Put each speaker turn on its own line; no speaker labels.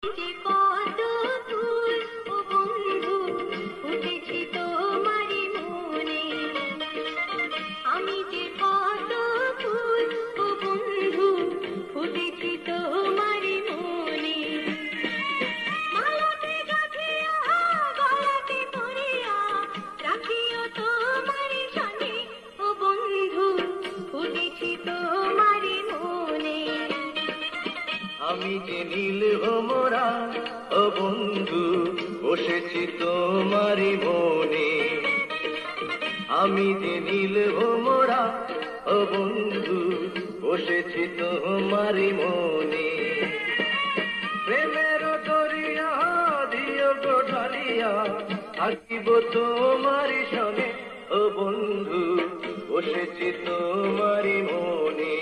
যে কত ফুল ও বন্ধু ফুটেছে তোমারই মনে, আমি যে কত ফুল ও বন্ধু ফুটেছে তোমারই মনে। মালাতে গাঁথিয়া গলাতে পরিয়া রাখিও তোমারই সনে, ও বন্ধু ফুটেছে তোমারই মনে।
আমি যে নীল ভোমরা ও বন্ধু বসেছি তোমারই মনে, আমি যে নীল ভোমরা ও বন্ধু বসেছি তোমারই মনে। প্রেমের দরিয়া দিও গো ঢালিয়া থাকিব তোমারই সনে, ও বন্ধু বসেছি তোমারই মনে।